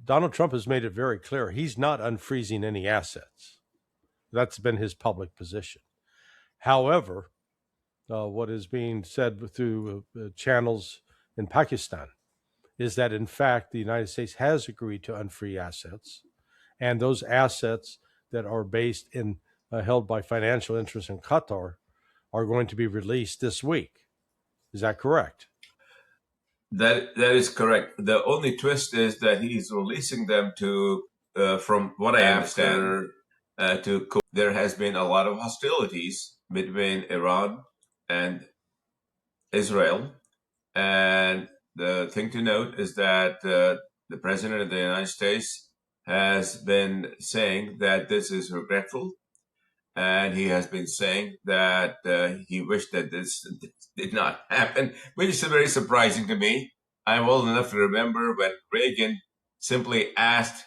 Donald Trump has made it very clear he's not unfreezing any assets. That's been his public position. However, what is being said through channels in Pakistan is that, in fact, the United States has agreed to unfree assets, and those assets that are based in held by financial interests in Qatar are going to be released this week. Is that correct? That is correct. The only twist is that he's releasing them to, from what I understand, there has been a lot of hostilities between Iran and Israel, and the thing to note is that the President of the United States has been saying that this is regretful, and he has been saying that he wished that this did not happen, which is very surprising to me. I'm old enough to remember when Reagan simply asked,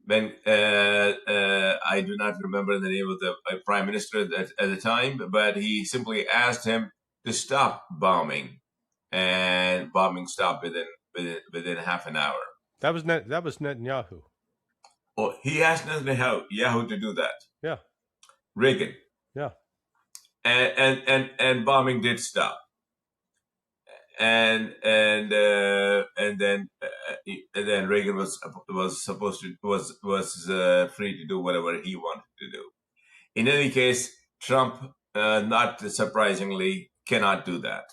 when I do not remember the name of the prime minister at the time, but he simply asked him to stop bombing, and bombing stopped within half an hour. That was Netanyahu. Oh, he asked Netanyahu to do that. Yeah. Reagan. Yeah. And bombing did stop. And then Reagan was free to do whatever he wanted to do. In any case, Trump, not surprisingly, cannot do that.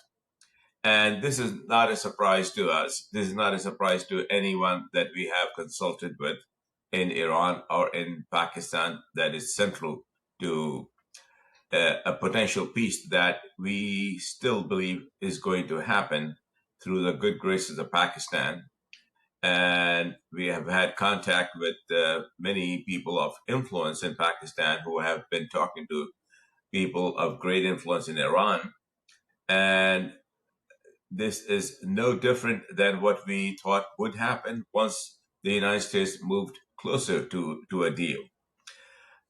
And this is not a surprise to us. This is not a surprise to anyone that we have consulted with in Iran or in Pakistan that is central to a potential peace that we still believe is going to happen through the good graces of Pakistan. And we have had contact with many people of influence in Pakistan who have been talking to people of great influence in Iran. And this is no different than what we thought would happen once the United States moved closer to a deal.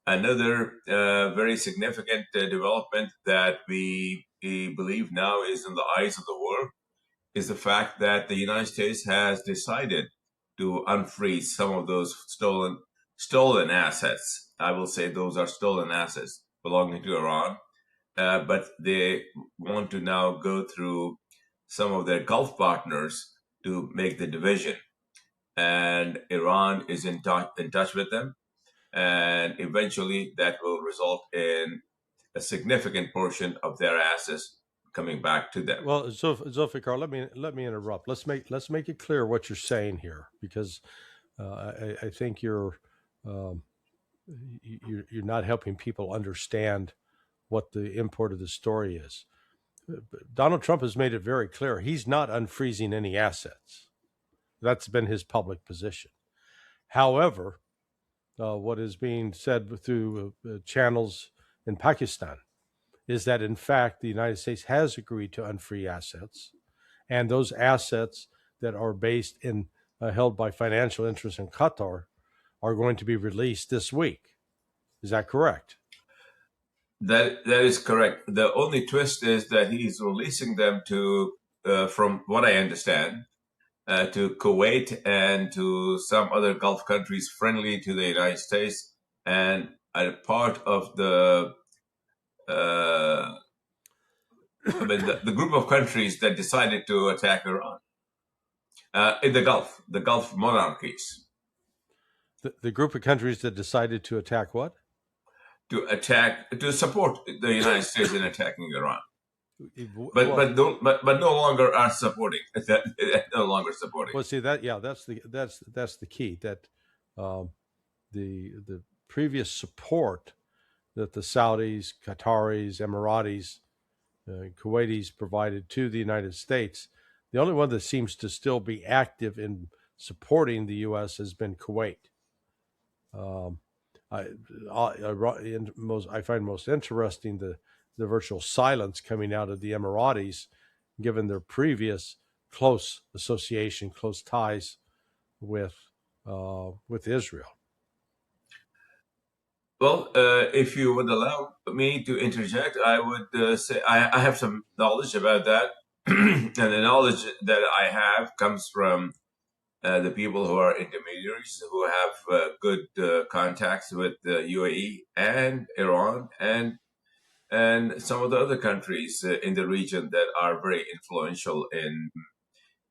Another very significant development that we believe now is in the eyes of the world is the fact that the United States has decided to unfreeze some of those stolen assets. I will say those are stolen assets belonging to Iran, but they want to now go through some of their Gulf partners to make the division. And Iran is in touch with them. And eventually that will result in a significant portion of their assets coming back to them. Well, Zulfiqar, let me interrupt. Let's make it clear what you're saying here, because I think you're not helping people understand what the import of the story is. Donald Trump has made it very clear he's not unfreezing any assets. That's been his public position. However, what is being said through channels in Pakistan is that, in fact, the United States has agreed to unfree assets, and those assets that are based in held by financial interests in Qatar are going to be released this week. Is that correct? That is correct. The only twist is that he's releasing them to, from what I understand, to Kuwait and to some other Gulf countries friendly to the United States, and a part of the group of countries that decided to attack Iran in the Gulf monarchies. The group of countries that decided to attack what? To support the United States in attacking Iran. But no longer are supporting. No longer supporting. Well, see that's the key. That the previous support that the Saudis, Qataris, Emiratis, Kuwaitis provided to the United States, the only one that seems to still be active in supporting the U.S. has been Kuwait. I find most interesting the virtual silence coming out of the Emiratis, given their previous close association, close ties with Israel. Well, if you would allow me to interject, I would say I have some knowledge about that, and the knowledge that I have comes from the people who are intermediaries, who have good contacts with the UAE and Iran and some of the other countries in the region that are very influential in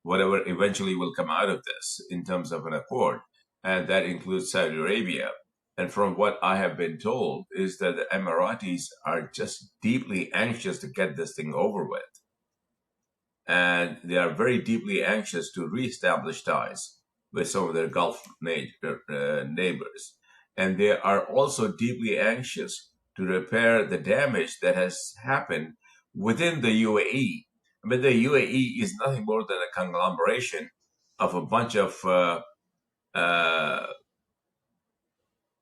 whatever eventually will come out of this in terms of an accord. And that includes Saudi Arabia. And from what I have been told is that the Emiratis are just deeply anxious to get this thing over with. And they are very deeply anxious to reestablish ties with some of their Gulf neighbors. And they are also deeply anxious to repair the damage that has happened within the UAE. I mean, the UAE is nothing more than a conglomeration of a bunch of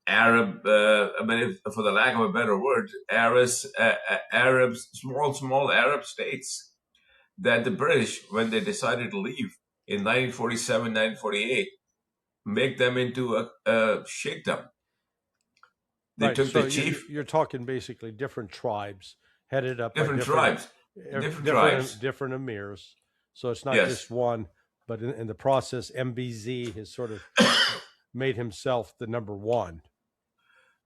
Arab, for the lack of a better word, Arabs, small Arab states that the British, when they decided to leave in 1947, 1948, make them into a sheikhdom. They right. took So the chief. You're talking basically different tribes headed up Different by tribes. different emirs. So it's not Yes. just one, but in the process, MBZ has sort of made himself the number one.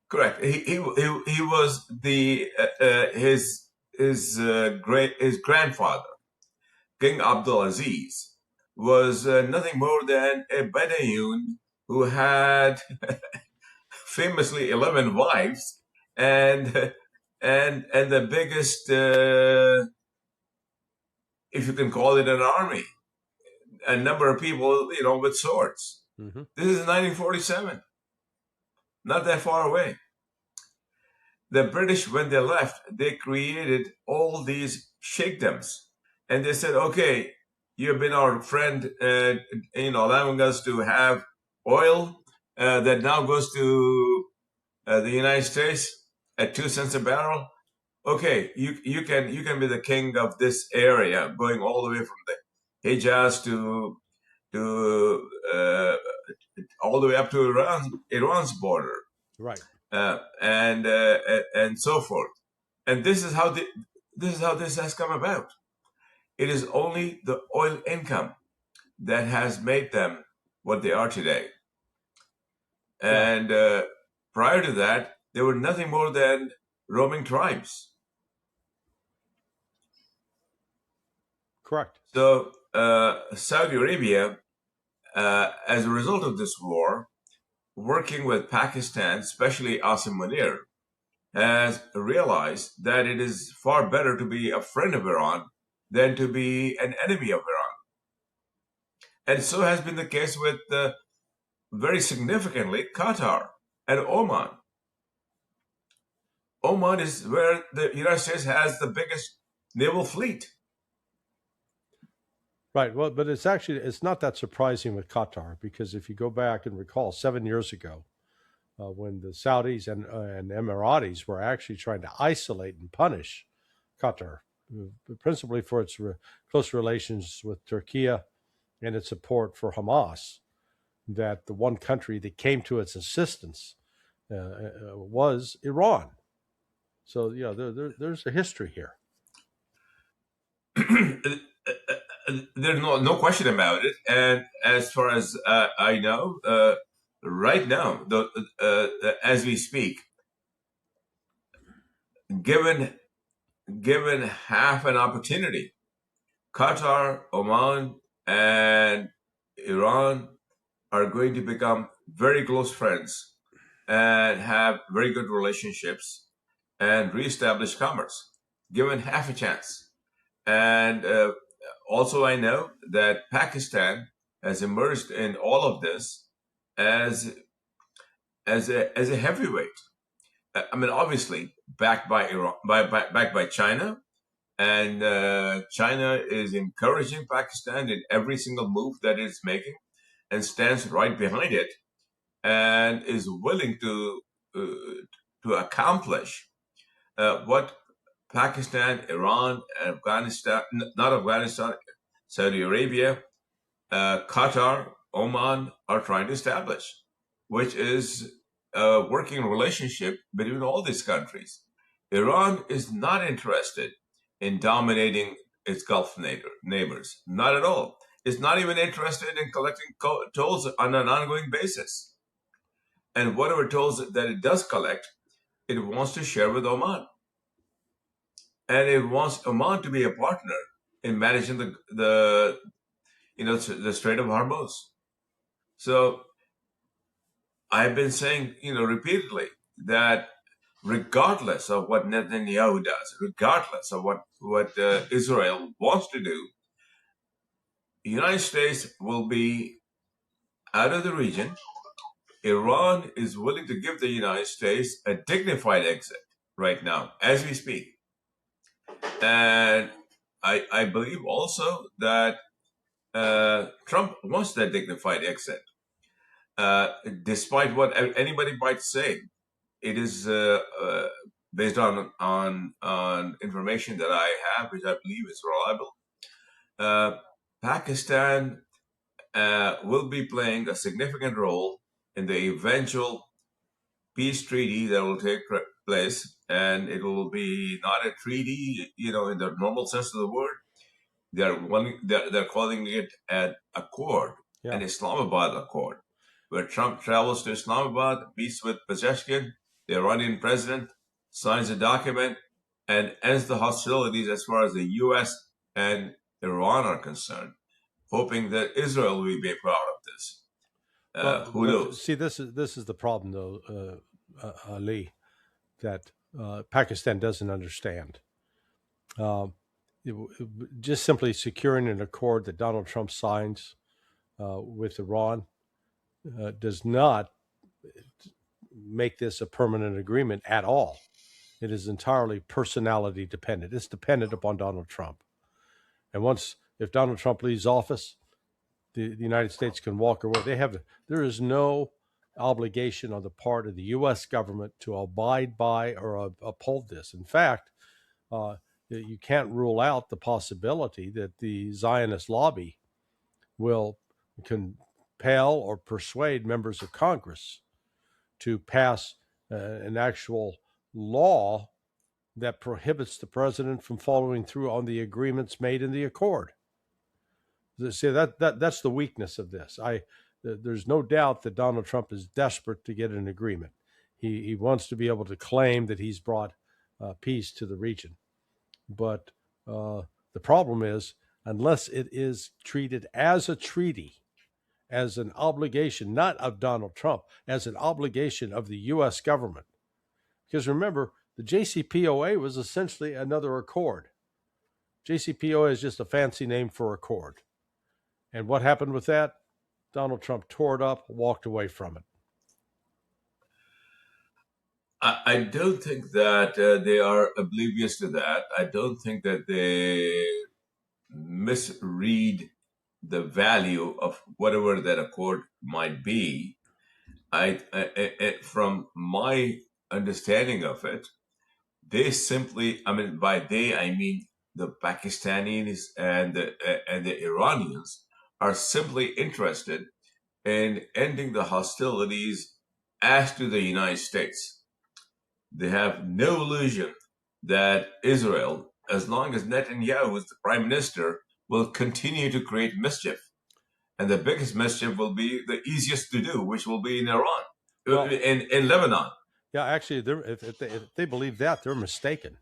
Correct. He was the his grandfather, King Abdulaziz, was nothing more than a Bedouin who had famously 11 wives and the biggest, if you can call it an army, a number of people, with swords. Mm-hmm. This is 1947, not that far away. The British, when they left, they created all these sheikdoms, and they said, "Okay, you've been our friend, allowing us to have oil that now goes to the United States at 2 cents a barrel. Okay, you can be the king of this area, going all the way from the Hijaz to all the way up to Iran's border, right? And so forth. And this is how this has come about. It is only the oil income that has made them what they are today. And prior to that, they were nothing more than roaming tribes. Correct. So Saudi Arabia, as a result of this war, working with Pakistan, especially Asim Munir, has realized that it is far better to be a friend of Iran than to be an enemy of Iran. And so has been the case with, very significantly, Qatar and Oman. Oman is where the United States has the biggest naval fleet. Right. Well, but it's not that surprising with Qatar, because if you go back and recall 7 years ago, when the Saudis and Emiratis were actually trying to isolate and punish Qatar, principally for its close relations with Turkey and its support for Hamas, that the one country that came to its assistance was Iran. So, there's a history here. There's no question about it. And as far as I know, right now, as we speak, given half an opportunity, Qatar, Oman, and Iran are going to become very close friends and have very good relationships and reestablish commerce, given half a chance. And also, I know that Pakistan has emerged in all of this as a heavyweight. I mean, obviously backed by Iran, backed by China, and China is encouraging Pakistan in every single move that it's making, and stands right behind it, and is willing to accomplish what Pakistan, Iran, Afghanistan, not Afghanistan, Saudi Arabia, Qatar, Oman are trying to establish, which is a working relationship between all these countries. Iran is not interested in dominating its Gulf neighbors, not at all. is not even interested in collecting tolls on an ongoing basis. And whatever tolls that it does collect, it wants to share with Oman. And it wants Oman to be a partner in managing the Strait of Hormuz. So I've been saying, repeatedly that regardless of what Netanyahu does, regardless of what Israel wants to do, the United States will be out of the region. Iran is willing to give the United States a dignified exit right now, as we speak. And I believe also that Trump wants that dignified exit. Despite what anybody might say, it is based on information that I have, which I believe is reliable. Pakistan will be playing a significant role in the eventual peace treaty that will take place, and it will be not a treaty, in the normal sense of the word. They're calling it an accord, an Islamabad Accord, where Trump travels to Islamabad, meets with Pezeshkian, the Iranian president, signs a document, and ends the hostilities as far as the U.S. and Iran are concerned, hoping that Israel will be proud of this. Who knows? See, this is the problem, though, Ali, that Pakistan doesn't understand. Just simply securing an accord that Donald Trump signs with Iran does not make this a permanent agreement at all. It is entirely personality dependent. It's dependent upon Donald Trump. And if Donald Trump leaves office, the United States can walk away. There is no obligation on the part of the U.S. government to abide by or uphold this. In fact, you can't rule out the possibility that the Zionist lobby will compel or persuade members of Congress to pass an actual law that prohibits the president from following through on the agreements made in the accord. See, that's the weakness of this. There's no doubt that Donald Trump is desperate to get an agreement. He wants to be able to claim that he's brought peace to the region. But the problem is, unless it is treated as a treaty, as an obligation, not of Donald Trump, as an obligation of the U.S. government. Because remember, the JCPOA was essentially another accord. JCPOA is just a fancy name for accord. And what happened with that? Donald Trump tore it up, walked away from it. I don't think that they are oblivious to that. I don't think that they misread the value of whatever that accord might be. From my understanding of it, they simply, by they, I mean the Pakistanis and the Iranians are simply interested in ending the hostilities as to the United States. They have no illusion that Israel, as long as Netanyahu is the prime minister, will continue to create mischief. And the biggest mischief will be the easiest to do, which will be in Iran, in Lebanon. Yeah, actually, if they believe that, they're mistaken.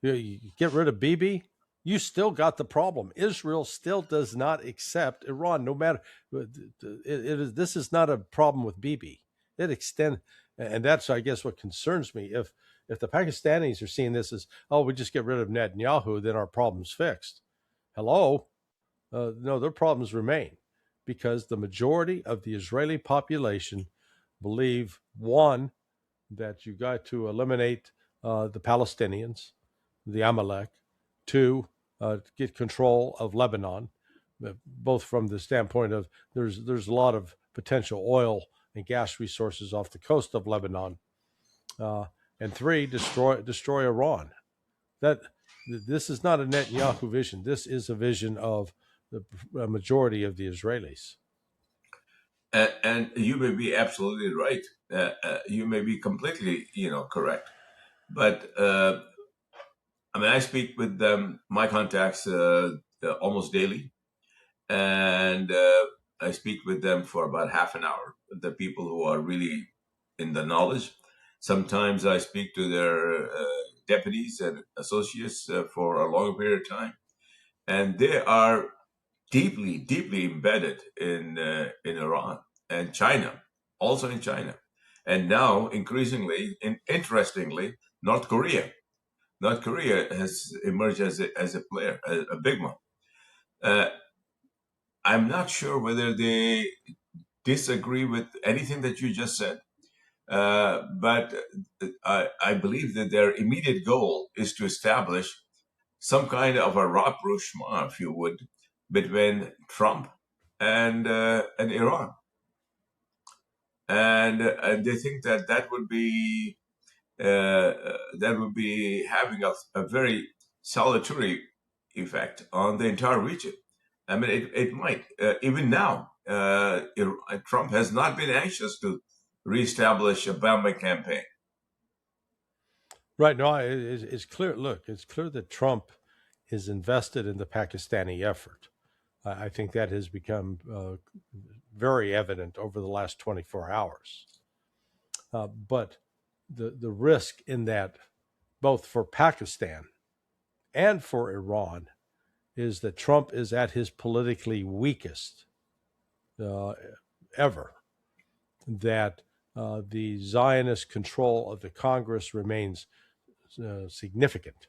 You get rid of Bibi, you still got the problem. Israel still does not accept Iran, no matter. This is not a problem with Bibi. It extends, and that's, I guess, what concerns me. If the Pakistanis are seeing this as, oh, we just get rid of Netanyahu, then our problem's fixed. Hello? No, their problems remain, because the majority of the Israeli population believe, one, that you got to eliminate the Palestinians, the Amalek, two, get control of Lebanon, both from the standpoint of there's a lot of potential oil and gas resources off the coast of Lebanon, and three, destroy Iran. This is not a Netanyahu vision. This is a vision of the majority of the Israelis. And you may be absolutely right. You may be completely, correct. But I speak with my contacts almost daily, and I speak with them for about half an hour. The people who are really in the knowledge. Sometimes I speak to their deputies and associates for a long period of time, and they are deeply, deeply embedded in Iran and China, also in China, and now increasingly, interestingly, North Korea. North Korea has emerged as a player, a big one. I'm not sure whether they disagree with anything that you just said, but I believe that their immediate goal is to establish some kind of a rapprochement, if you would, between Trump and Iran, and they think that that would be having a very salutary effect on the entire region. I mean, it might. Even now, Trump has not been anxious to reestablish a bombing campaign. Right. No, it's clear. Look, it's clear that Trump is invested in the Pakistani effort. I think that has become very evident over the last 24 hours. But the risk in that, both for Pakistan and for Iran, is that Trump is at his politically weakest ever, that the Zionist control of the Congress remains significant,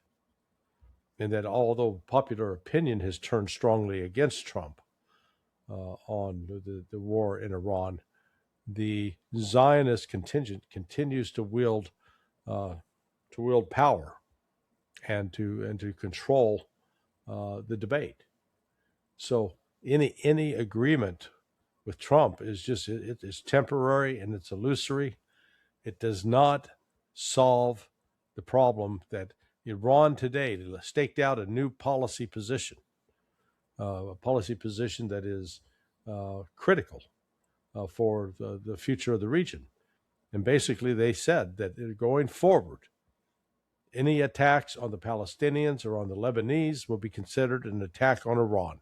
and that although popular opinion has turned strongly against Trump on the war in Iran, the Zionist contingent continues to wield power and to control the debate. So any agreement with Trump is just it is temporary and it's illusory. It does not solve the problem that Iran today staked out a new policy position, a policy position that is critical for the future of the region. And basically, they said that going forward, any attacks on the Palestinians or on the Lebanese will be considered an attack on Iran.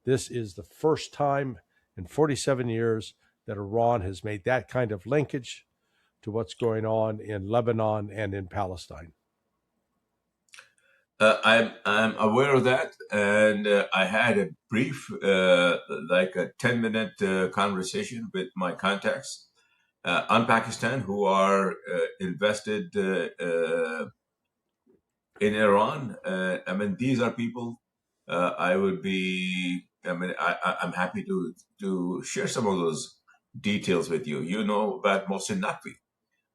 This is the first time in 47 years that Iran has made that kind of linkage to what's going on in Lebanon and in Palestine. I'm aware of that, and I had a brief, like a 10-minute conversation with my contacts on Pakistan who are invested in Iran. I mean, these are people I would be. I mean, I'm happy to share some of those details with you. You know about Mohsen Naqvi,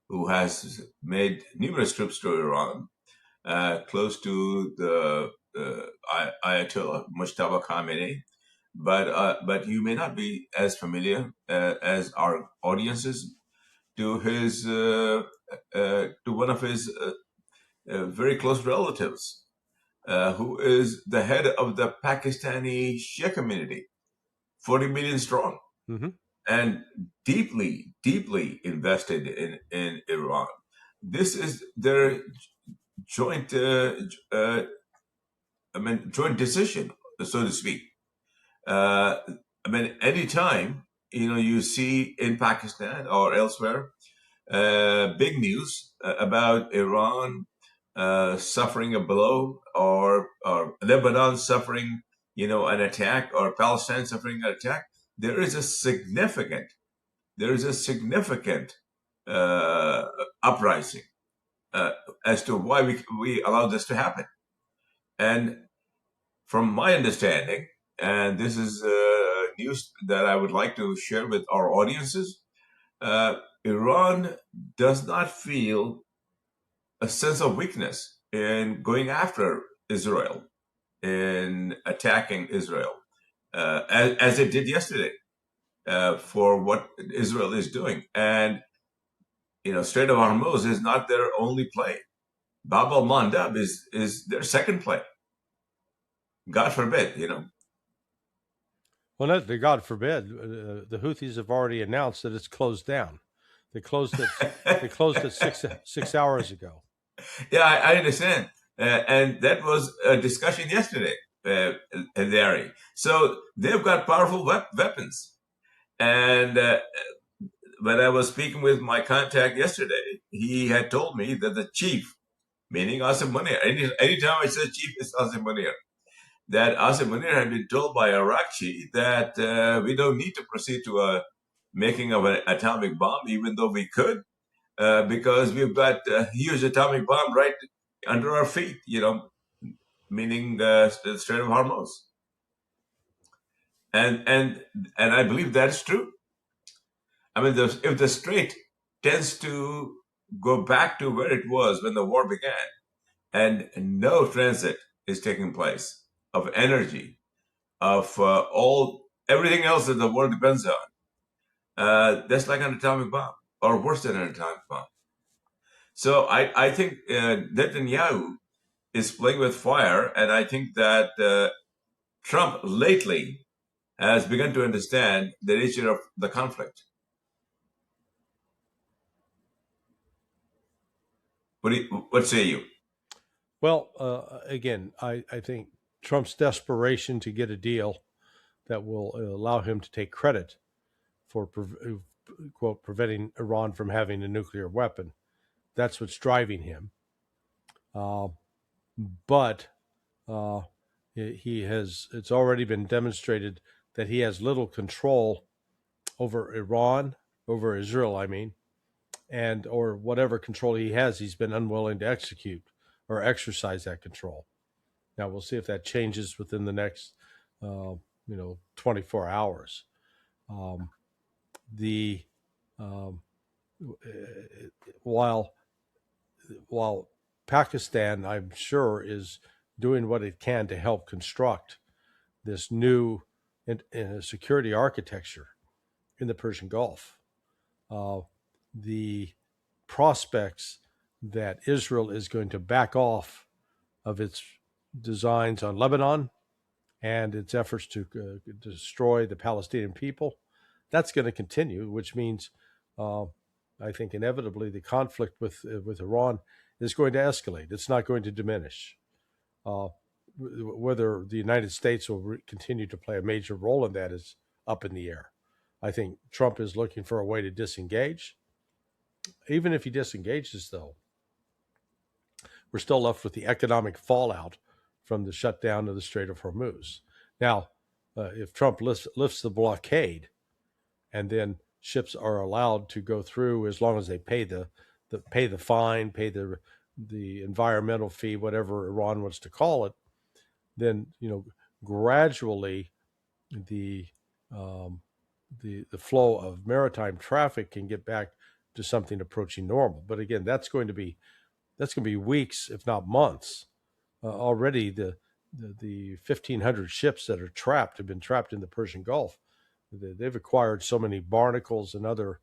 who has made numerous trips to Iran, close to the Ayatollah Mujtaba Khamenei, but you may not be as familiar as our audiences to his to one of his very close relatives, who is the head of the Pakistani Shia community, 40 million strong, and deeply, deeply invested in Iran. This is their joint, joint decision, so to speak. Anytime you see in Pakistan or elsewhere big news about Iran suffering a blow, or Lebanon suffering, an attack, or Palestine suffering an attack, there is a significant uprising as to why we allow this to happen. And from my understanding, and this is news that I would like to share with our audiences, Iran does not feel a sense of weakness in going after Israel, in attacking Israel, as it did yesterday, for what Israel is doing. And, Strait of Hormuz is not their only play. Bab al-Mandab is their second play. God forbid, Well, not, God forbid. The Houthis have already announced that it's closed down. They closed it. They closed it 6 hours ago. Yeah, I understand, and that was a discussion yesterday. vary. So they've got powerful weapons. And when I was speaking with my contact yesterday, he had told me that the chief, meaning Asim Munir, anytime I say chief, it's Asim Munir, that Asim Munir had been told by Arakchi that we don't need to proceed to a making of an atomic bomb, even though we could, because we've got a huge atomic bomb right under our feet, meaning the Strait of Hormuz. And I believe that's true. I mean, if the strait tends to go back to where it was when the war began, and no transit is taking place of energy, of everything else that the world depends on, that's like an atomic bomb, or worse than an atomic bomb. So I think Netanyahu is playing with fire, and I think that Trump lately has begun to understand the nature of the conflict. What say you? Well, again, I think Trump's desperation to get a deal that will allow him to take credit for, quote, preventing Iran from having a nuclear weapon, that's what's driving him. But it's already been demonstrated that he has little control over Iran, over Israel, I mean, or whatever control he has, he's been unwilling to execute or exercise that control. Now we'll see if that changes within the next, 24 hours. While Pakistan, I'm sure, is doing what it can to help construct this new security architecture in the Persian Gulf, the prospects that Israel is going to back off of its designs on Lebanon and its efforts to destroy the Palestinian people, that's going to continue, which means I think inevitably the conflict with Iran is going to escalate. It's not going to diminish. Whether the United States will continue to play a major role in that is up in the air. I think Trump is looking for a way to disengage. Even if he disengages, though, we're still left with the economic fallout from the shutdown of the Strait of Hormuz. Now, if Trump lifts the blockade and then ships are allowed to go through as long as they pay the fine, pay the environmental fee, whatever Iran wants to call it, then gradually the flow of maritime traffic can get back to something approaching normal. But again, that's going to be weeks, if not months. Already the 1,500 ships that have been trapped in the Persian Gulf. They've acquired so many barnacles and other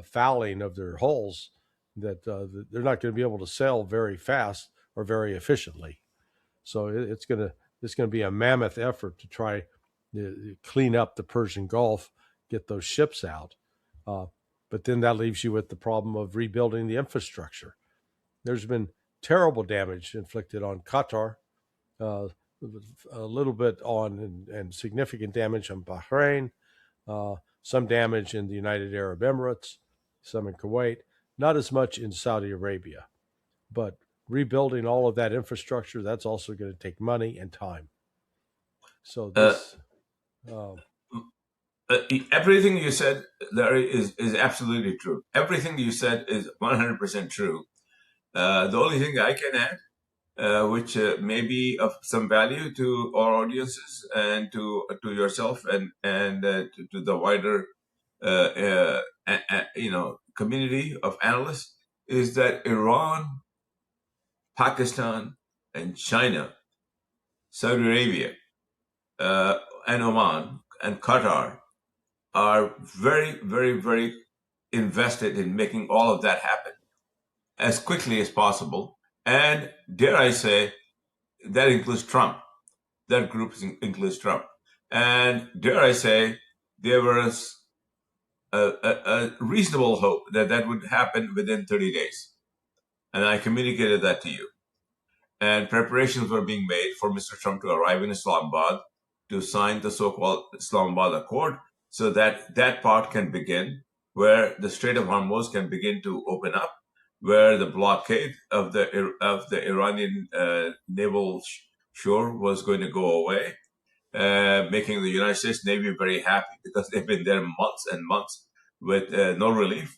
fouling of their hulls that they're not going to be able to sail very fast or very efficiently. So it's going to be a mammoth effort to try to clean up the Persian Gulf, get those ships out. But then that leaves you with the problem of rebuilding the infrastructure. There's been terrible damage inflicted on Qatar, a little bit on and significant damage on Bahrain, some damage in the United Arab Emirates, some in Kuwait, not as much in Saudi Arabia. But rebuilding all of that infrastructure, that's also going to take money and time. So this... everything you said, Larry, is absolutely true. Everything you said is 100% true. The only thing I can add, which may be of some value to our audiences and to yourself and to the wider community of analysts, is that Iran, Pakistan, and China, Saudi Arabia, and Oman and Qatar are very, very, very invested in making all of that happen as quickly as possible. And dare I say, that includes Trump. That group includes Trump. And dare I say, there was a reasonable hope that would happen within 30 days. And I communicated that to you. and preparations were being made for Mr. Trump to arrive in Islamabad to sign the so-called Islamabad Accord, so that that part can begin, where the Strait of Hormuz can begin to open up, where the blockade of the Iranian naval shore was going to go away, making the United States Navy very happy because they've been there months and months with no relief,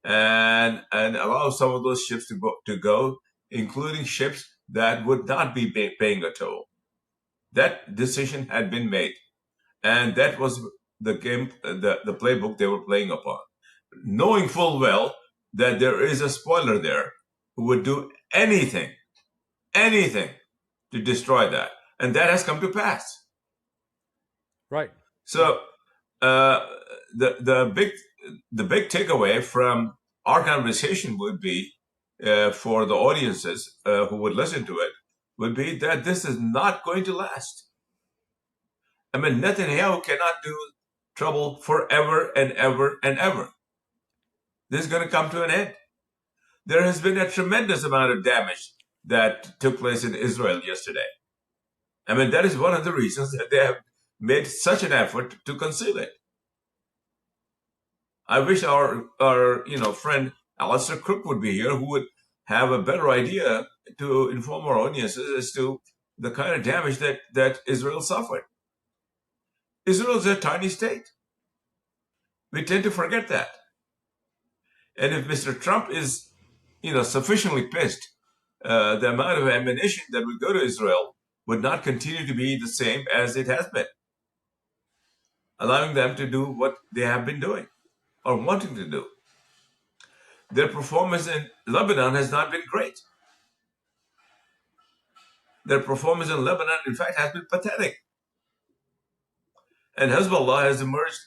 and allow some of those ships to go, including ships that would not be paying a toll. That decision had been made, and that was the game, the playbook they were playing upon, knowing full well that there is a spoiler there who would do anything to destroy that, and that has come to pass. Right. So the big takeaway from our conversation would be, for the audiences who would listen to it, would be that this is not going to last. I mean, Netanyahu cannot do trouble forever and ever and ever. This is going to come to an end. There has been a tremendous amount of damage that took place in Israel yesterday. I mean, that is one of the reasons that they have made such an effort to conceal it. I wish our friend Alistair Crook would be here, who would have a better idea to inform our audiences as to the kind of damage that Israel suffered. Israel is a tiny state. We tend to forget that. And if Mr. Trump is, sufficiently pissed, the amount of ammunition that would go to Israel would not continue to be the same as it has been, allowing them to do what they have been doing or wanting to do. Their performance in Lebanon has not been great. Their performance in Lebanon, in fact, has been pathetic. And Hezbollah has emerged,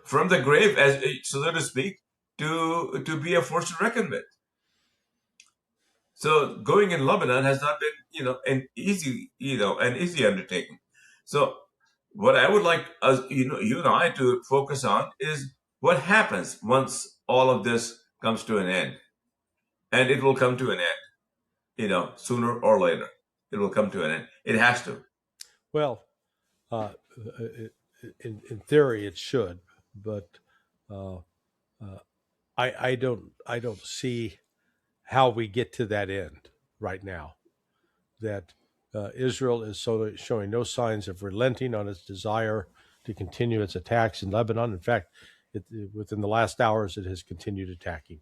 from the grave, as so to speak, to be a force to reckon with. So going in Lebanon has not been, an easy undertaking. So what I would like us, you and I, to focus on is what happens once all of this comes to an end, and it will come to an end, sooner or later. It will come to an end. It has to. Well, in theory, it should, but I don't see how we get to that end right now. That Israel is showing no signs of relenting on its desire to continue its attacks in Lebanon. In fact, within the last hours, it has continued attacking.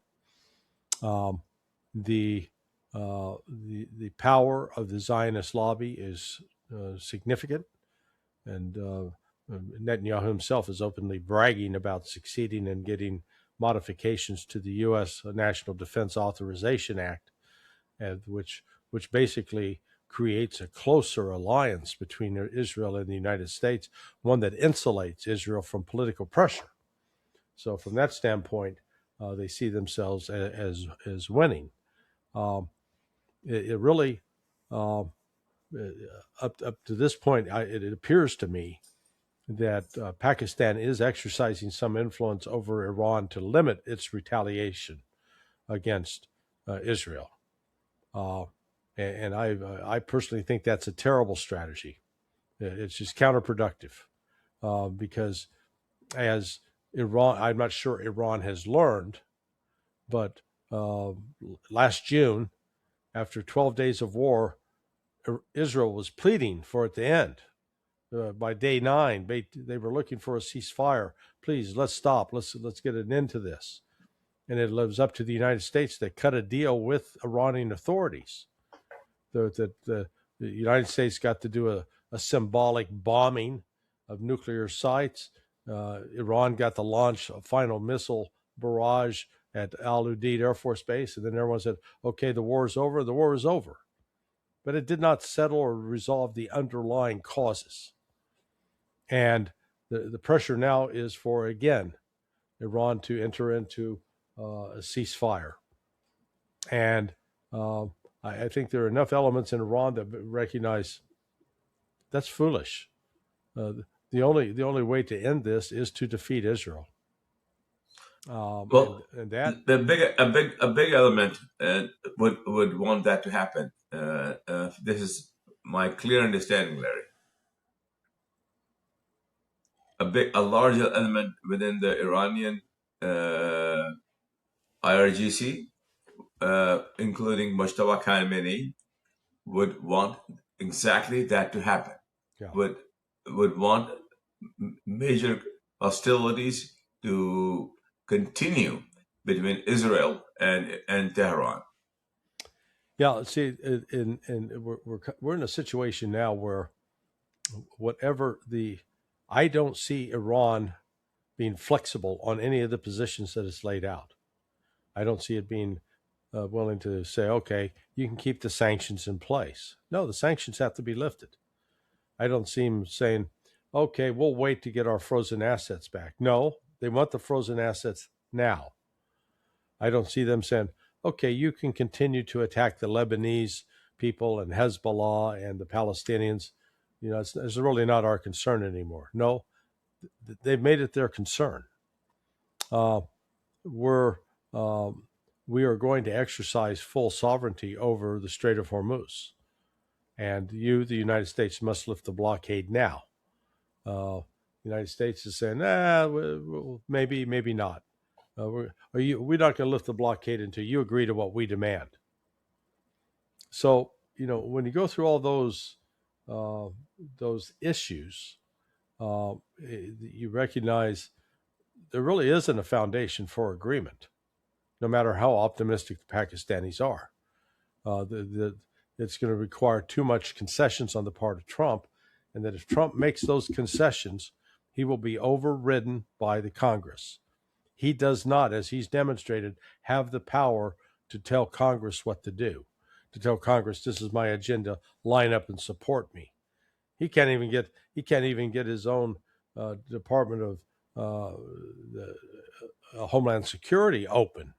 The power of the Zionist lobby is significant, and Netanyahu himself is openly bragging about succeeding in getting modifications to the U.S. National Defense Authorization Act, which basically creates a closer alliance between Israel and the United States, one that insulates Israel from political pressure. So from that standpoint, they see themselves as winning. It really, up to this point, it appears to me that Pakistan is exercising some influence over Iran to limit its retaliation against Israel. And I personally think that's a terrible strategy. It's just counterproductive because as Iran, I'm not sure Iran has learned, but last June, after 12 days of war, Israel was pleading for it to end. By day 9, they were looking for a ceasefire. Please, let's stop. Let's get an end to this. And it lives up to the United States that cut a deal with Iranian authorities. The United States got to do a symbolic bombing of nuclear sites. Iran got to launch a final missile barrage at al-Udeid Air Force Base. And then everyone said, okay, the war is over. The war is over. But it did not settle or resolve the underlying causes. And the pressure now is for, again, Iran to enter into a ceasefire. And I think there are enough elements in Iran that recognize that's foolish. The only way to end this is to defeat Israel. Well, and that, a big element would want that to happen. This is my clear understanding, Larry. A larger element within the Iranian IRGC, including Mojtaba Khamenei, would want exactly that to happen. yeah. Would want major hostilities to continue between Israel and Tehran. Yeah, see, we're in a situation now where I don't see Iran being flexible on any of the positions that it's laid out. I don't see it being willing to say, okay, you can keep the sanctions in place. No, the sanctions have to be lifted. I don't see them saying, okay, we'll wait to get our frozen assets back. No, they want the frozen assets now. I don't see them saying, okay, you can continue to attack the Lebanese people and Hezbollah and the Palestinians. It's really not our concern anymore. No, they've made it their concern. Uh, we're we are going to exercise full sovereignty over the Strait of Hormuz, and the United States, must lift the blockade now. The United States is saying, maybe, maybe not. We're not going to lift the blockade until you agree to what we demand. So, when you go through all those issues, you recognize there really isn't a foundation for agreement, no matter how optimistic the Pakistanis are. It's going to require too much concessions on the part of Trump, and that if Trump makes those concessions, he will be overridden by the Congress. He does not, as he's demonstrated, have the power to tell Congress what to do, to tell Congress, this is my agenda, line up and support me. He can't even get his own Department of Homeland Security open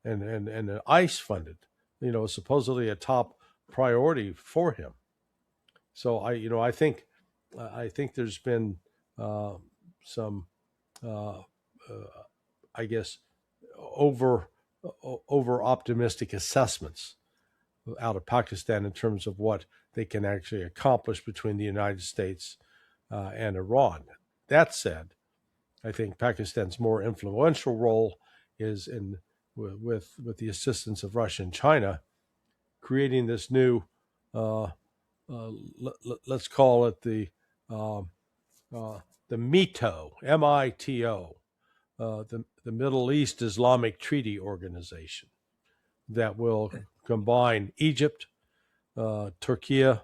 and ICE funded, supposedly a top priority for him. So I think there's been some I guess over optimistic assessments out of Pakistan in terms of what they can actually accomplish between the United States and Iran. That said, I think Pakistan's more influential role is in with the assistance of Russia and China, creating this new, let's call it the METO, MITO, the Middle East Islamic Treaty Organization, that will combine Egypt, Turkey,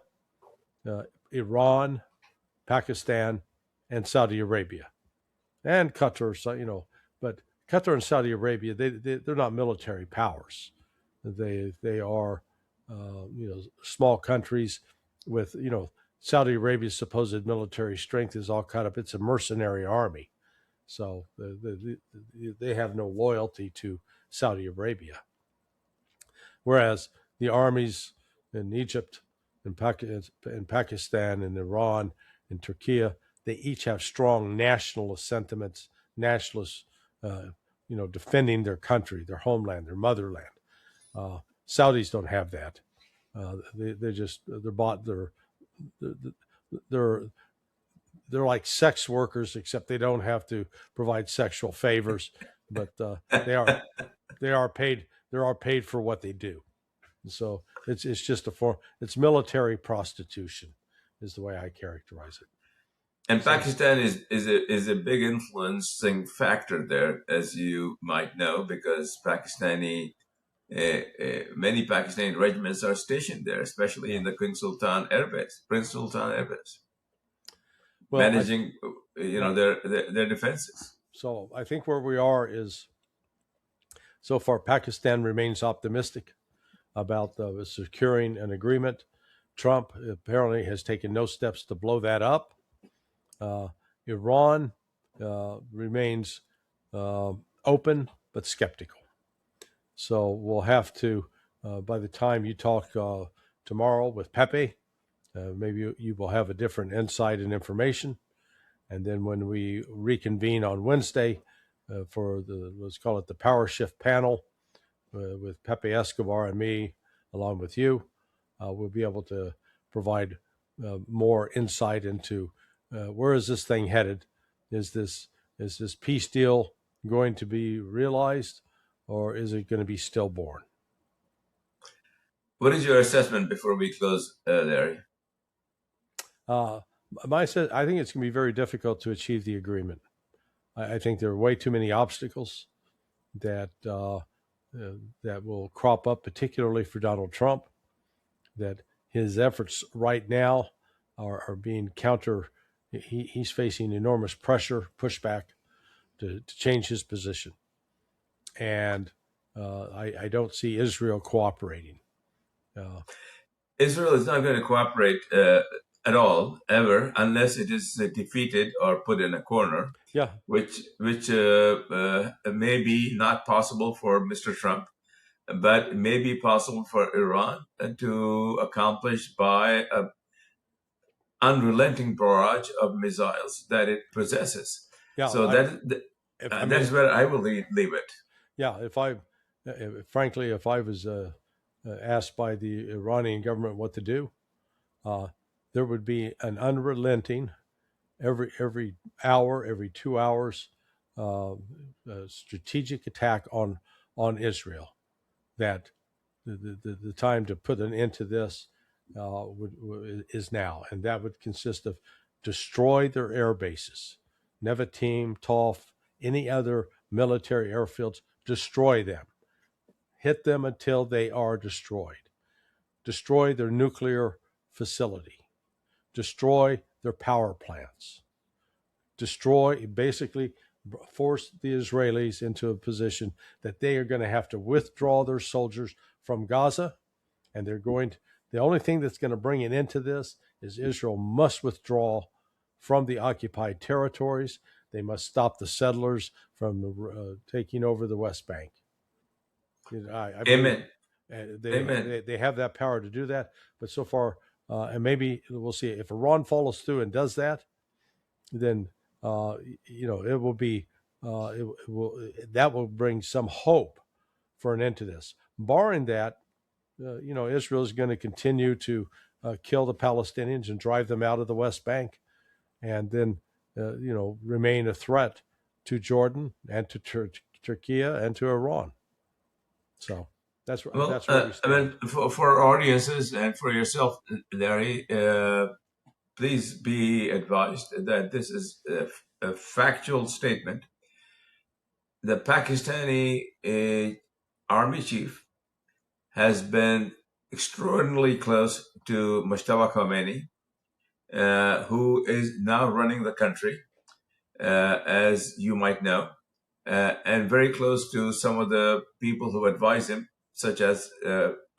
Iran, Pakistan, and Saudi Arabia, and Qatar. So, but Qatar and Saudi Arabia, they're not military powers. They are small countries with Saudi Arabia's supposed military strength is all caught up. It's a mercenary army, so they have no loyalty to Saudi Arabia. Whereas the armies in Egypt and Pakistan and Iran and Turkey, they each have strong nationalist sentiments, nationalists, defending their country, their homeland, their motherland. Saudis don't have that. They're like sex workers, except they don't have to provide sexual favors, but they are paid for what they do. And so it's just a form. It's military prostitution, is the way I characterize it. And Pakistan is a big influencing factor there, as you might know, because many Pakistani regiments are stationed there, especially in the Prince Sultan Airbase, managing their defenses. So I think where we are is, so far Pakistan remains optimistic about securing an agreement. Trump apparently has taken no steps to blow that up. Iran remains open but skeptical. So we'll have to, by the time you talk tomorrow with Pepe, maybe you will have a different insight and information. And then when we reconvene on Wednesday, for let's call it the power shift panel with Pepe Escobar and me, along with you. We'll be able to provide more insight into where is this thing headed. Is this peace deal going to be realized, or is it going to be stillborn? What is your assessment before we close, Larry? I think it's going to be very difficult to achieve the agreement. I think there are way too many obstacles that that will crop up, particularly for Donald Trump. That his efforts right now are being he's facing enormous pressure, pushback to change his position. And I don't see Israel cooperating. Israel is not going to cooperate at all, ever, unless it is defeated or put in a corner. Yeah. Which may be not possible for Mr. Trump, but it may be possible for Iran to accomplish by an unrelenting barrage of missiles that it possesses. Yeah, so that's where I will leave it. Yeah, if I was asked by the Iranian government what to do, there would be an unrelenting, every hour, every 2 hours, strategic attack on Israel. That the time to put an end to this is now, and that would consist of destroy their air bases, Nevatim, Tauf, any other military airfields. Destroy them, hit them until they are destroyed. Destroy their nuclear facility. Destroy their power plants. Destroy, basically force the Israelis into a position that they are going to have to withdraw their soldiers from Gaza, and the only thing that's going to bring an end to this is Israel must withdraw from the occupied territories. They must stop the settlers from taking over the West Bank. Amen. They have that power to do that, but so far, and maybe we'll see if Iran follows through and does that, then it will be that will bring some hope for an end to this. Barring that, Israel is going to continue to kill the Palestinians and drive them out of the West Bank, and then remain a threat to Jordan and to Turkey and to Iran. So that's where we stand. I mean, for our audiences and for yourself, Larry, please be advised that this is a factual statement. The Pakistani army chief has been extraordinarily close to Mustafa Khomeini, who is now running the country, as you might know, and very close to some of the people who advise him, such as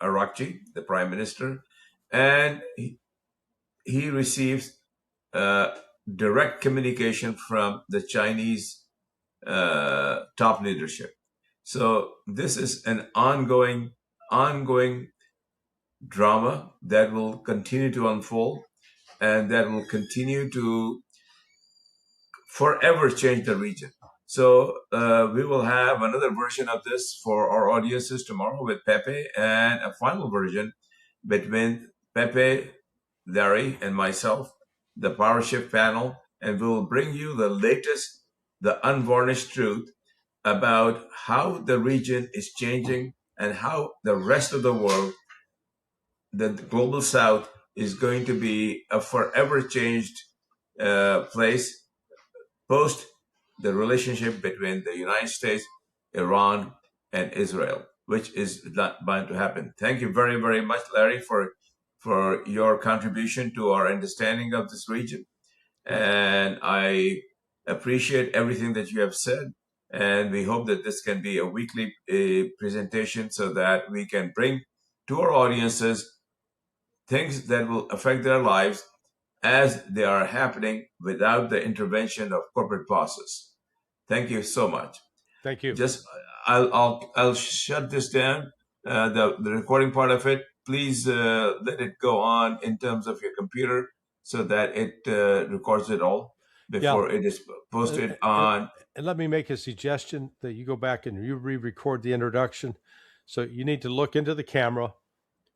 Arakchi, the prime minister, and he receives direct communication from the Chinese top leadership. So this is an ongoing drama that will continue to unfold and that will continue to forever change the region. So we will have another version of this for our audiences tomorrow with Pepe, and a final version between Pepe, Larry, and myself, the Power Shift panel, and we will bring you the latest, the unvarnished truth about how the region is changing and how the rest of the world, the global south, is going to be a forever changed place post the relationship between the United States, Iran, and Israel, which is not bound to happen. Thank you very, very much, Larry, for your contribution to our understanding of this region. And I appreciate everything that you have said. And we hope that this can be a weekly presentation so that we can bring to our audiences things that will affect their lives as they are happening without the intervention of corporate bosses. Thank you so much. Thank you. Just I'll shut this down, the recording part of it. Please let it go on in terms of your computer so that it records it all. before it is posted on. And let me make a suggestion that you go back and you re-record the introduction. So you need to look into the camera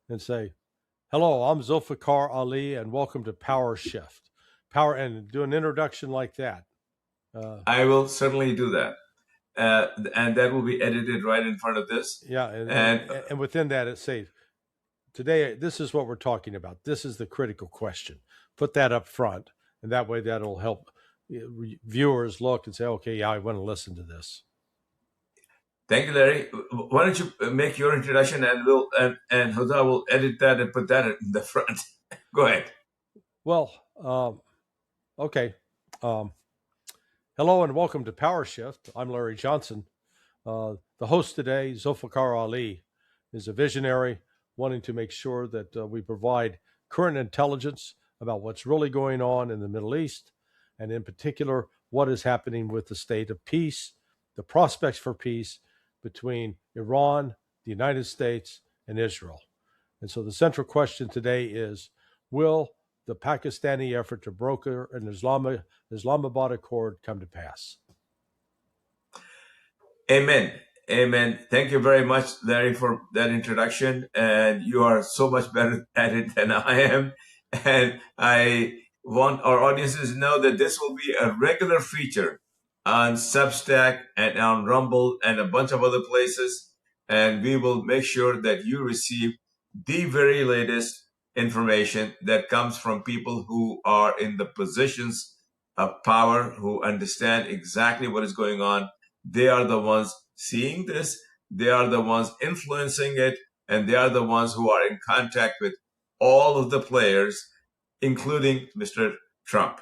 and say, "Hello, I'm Zulfiqar Ali, and welcome to Power Shift." And do an introduction like that. I will certainly do that. And that will be edited right in front of this. Yeah, and within that, it says, "Today, this is what we're talking about. This is the critical question." Put that up front, and that way that'll help viewers look and say, "Okay, yeah, I want to listen to this." Thank you, Larry. Why don't you make your introduction, and and Huda will edit that and put that in the front. Go ahead. Well, okay. Hello and welcome to Power Shift. I'm Larry Johnson. The host today, Zulfiqar Ali, is a visionary wanting to make sure that we provide current intelligence about what's really going on in the Middle East, and in particular, what is happening with the state of peace, the prospects for peace between Iran, the United States, and Israel. And so the central question today is, will the Pakistani effort to broker an Islamabad Accord come to pass? Amen. Amen. Thank you very much, Larry, for that introduction. And you are so much better at it than I am. And I want our audiences to know that this will be a regular feature on Substack and on Rumble and a bunch of other places. And we will make sure that you receive the very latest information that comes from people who are in the positions of power, who understand exactly what is going on. They are the ones seeing this. They are the ones influencing it. And they are the ones who are in contact with all of the players, including Mr. Trump,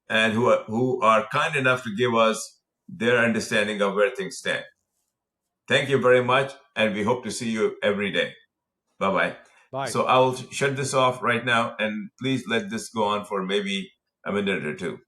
and who are kind enough to give us their understanding of where things stand. Thank you very much. And we hope to see you every day. Bye-bye. Bye. So I will shut this off right now. And please let this go on for maybe a minute or two.